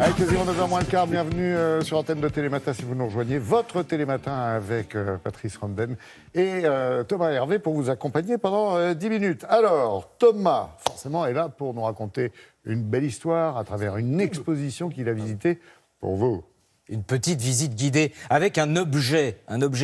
Allez, quasiment 9h moins le quart, bienvenue sur l'antenne de Télématin si vous nous rejoignez. Votre Télématin avec Patrice Randen et Thomas Hervé pour vous accompagner pendant 10 minutes. Alors, Thomas, forcément, est là pour nous raconter une belle histoire à travers une exposition qu'il a visitée pour vous. Une petite visite guidée avec un objet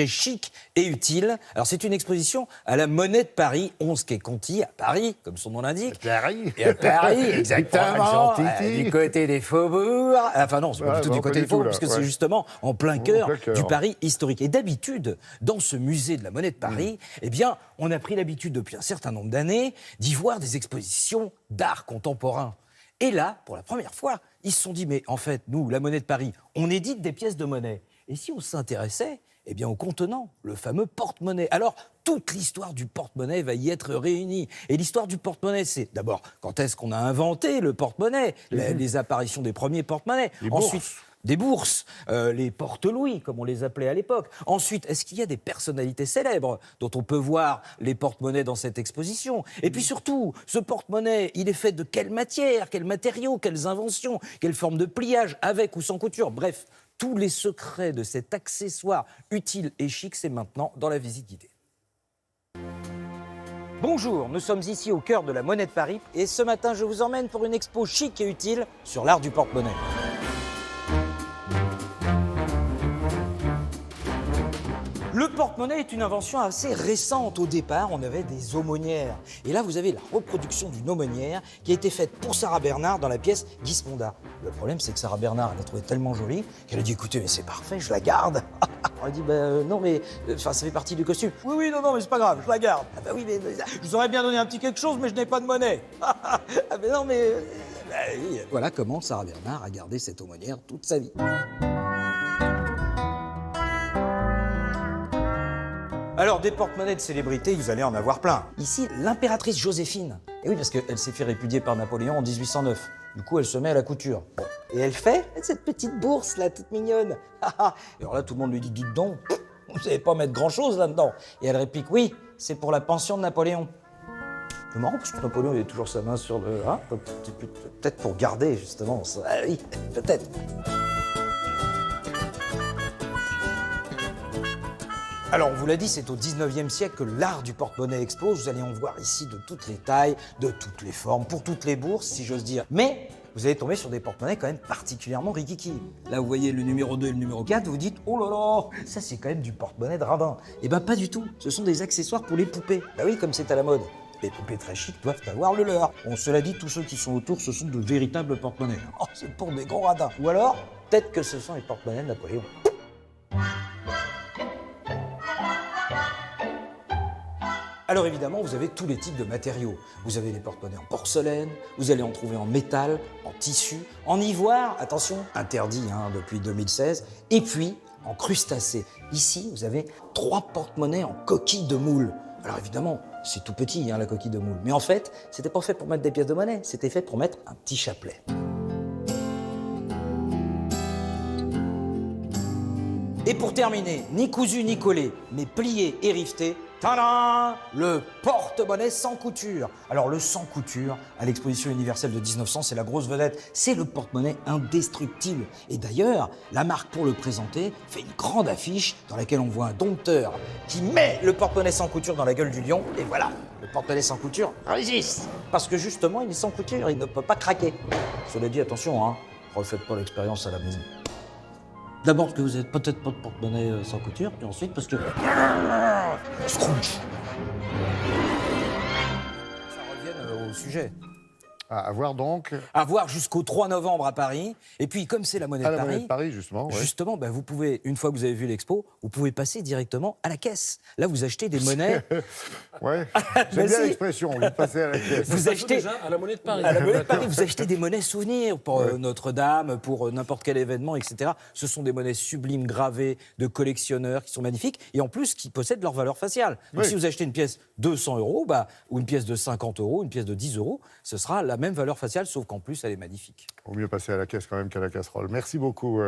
chic et utile. Alors c'est une exposition à la Monnaie de Paris, 11 quai Conti, à Paris, comme son nom l'indique. Paris. Et à Paris, exactement, Gentil. du côté des faubourgs. Enfin non, c'est pas du tout du côté des faubourgs, parce que c'est justement en plein cœur du Paris historique. Et d'habitude, dans ce musée de la Monnaie de Paris, eh bien, on a pris l'habitude depuis un certain nombre d'années d'y voir des expositions d'art contemporain. Et là, pour la première fois, ils se sont dit, mais en fait, nous, la Monnaie de Paris, on édite des pièces de monnaie. Et si on s'intéressait, eh bien, au contenant, le fameux porte-monnaie. Alors, toute l'histoire du porte-monnaie va y être réunie. Et l'histoire du porte-monnaie, c'est d'abord, quand est-ce qu'on a inventé le porte-monnaie, les apparitions des premiers porte-monnaies. Ensuite, des bourses, les porte-louis, comme on les appelait à l'époque. Ensuite, est-ce qu'il y a des personnalités célèbres dont on peut voir les porte-monnaies dans cette exposition? Et puis surtout, ce porte-monnaie, il est fait de quelle matière, quels matériaux, quelles inventions, quelle forme de pliage, avec ou sans couture? Bref, tous les secrets de cet accessoire utile et chic, c'est maintenant dans la visite guidée. Bonjour, nous sommes ici au cœur de la Monnaie de Paris et ce matin, je vous emmène pour une expo chic et utile sur l'art du porte-monnaie. Le porte-monnaie est une invention assez récente. Au départ, on avait des aumônières. Et là, vous avez la reproduction d'une aumônière qui a été faite pour Sarah Bernard dans la pièce Gismonda. Le problème, c'est que Sarah Bernard, elle l'a trouvée tellement jolie qu'elle a dit, écoutez, mais c'est parfait, je la garde. On a dit, non, mais ça fait partie du costume. Oui, non, mais c'est pas grave, je la garde. Ah bah oui, mais je vous aurais bien donné un petit quelque chose, mais je n'ai pas de monnaie. Ah mais non, mais... oui. Voilà comment Sarah Bernard a gardé cette aumônière toute sa vie. Alors, des porte-monnaies de célébrités, vous allez en avoir plein. Ici, l'impératrice Joséphine. Et oui, parce qu'elle s'est fait répudier par Napoléon en 1809. Du coup, elle se met à la couture. Bon. Et elle fait cette petite bourse, là, toute mignonne. Et alors là, tout le monde lui dit, dites donc, vous savez pas mettre grand-chose là-dedans. Et elle réplique, oui, c'est pour la pension de Napoléon. C'est marrant, parce que Napoléon, il a toujours sa main sur le... peut-être pour garder, justement. Ça. Ah, oui, peut-être. Alors, on vous l'a dit, c'est au 19e siècle que l'art du porte-monnaie explose. Vous allez en voir ici de toutes les tailles, de toutes les formes, pour toutes les bourses, si j'ose dire. Mais vous allez tomber sur des porte-monnaies quand même particulièrement rikiki. Là, vous voyez le numéro 2 et le numéro 4, vous dites « Oh là là, ça c'est quand même du porte-monnaie de rabbin ». Eh ben pas du tout, ce sont des accessoires pour les poupées. Bah oui, comme c'est à la mode. Les poupées très chics doivent avoir le leur. Bon, cela dit, tous ceux qui sont autour, ce sont de véritables porte-monnaies. Oh, c'est pour des gros radins. Ou alors, peut-être que ce sont les porte-monnaies de Napoléon. Alors évidemment, vous avez tous les types de matériaux. Vous avez les porte-monnaies en porcelaine, vous allez en trouver en métal, en tissu, en ivoire, attention, interdit depuis 2016, et puis en crustacé. Ici, vous avez 3 porte-monnaies en coquille de moule. Alors évidemment, c'est tout petit, la coquille de moule. Mais en fait, c'était pas fait pour mettre des pièces de monnaie, c'était fait pour mettre un petit chapelet. Et pour terminer, ni cousu ni collé, mais plié et riveté, tadam, le porte-monnaie sans couture. Alors le sans couture, à l'exposition universelle de 1900, c'est la grosse vedette, c'est le porte-monnaie indestructible. Et d'ailleurs, la marque pour le présenter fait une grande affiche dans laquelle on voit un dompteur qui met le porte-monnaie sans couture dans la gueule du lion, et voilà, le porte-monnaie sans couture résiste. Parce que justement, il est sans couture, il ne peut pas craquer. Cela dit, attention, refaites pas l'expérience à la maison. D'abord parce que vous n'êtes peut-être pas de porte-monnaie sans couture, puis ensuite parce que... Scrooge. Ça revient au sujet. À voir donc. À voir jusqu'au 3 novembre à Paris. Et puis, comme c'est la Monnaie de Paris... la Monnaie de Paris, justement. Ouais. Justement, vous pouvez, une fois que vous avez vu l'expo, vous pouvez passer directement à la caisse. Là, vous achetez des monnaies... Ouais, j'aime bien l'expression, vous passez à la caisse. Vous achetez... déjà à la Monnaie de Paris. À la Monnaie de Paris, vous achetez des monnaies souvenirs pour Notre-Dame, pour n'importe quel événement, etc. Ce sont des monnaies sublimes, gravées, de collectionneurs, qui sont magnifiques, et en plus, qui possèdent leur valeur faciale. Donc, si vous achetez une pièce de 100 €, ou une pièce de 50 €, une pièce de 10 €, ce sera la même valeur faciale, sauf qu'en plus, elle est magnifique. Vaut mieux passer à la caisse quand même qu'à la casserole. Merci beaucoup.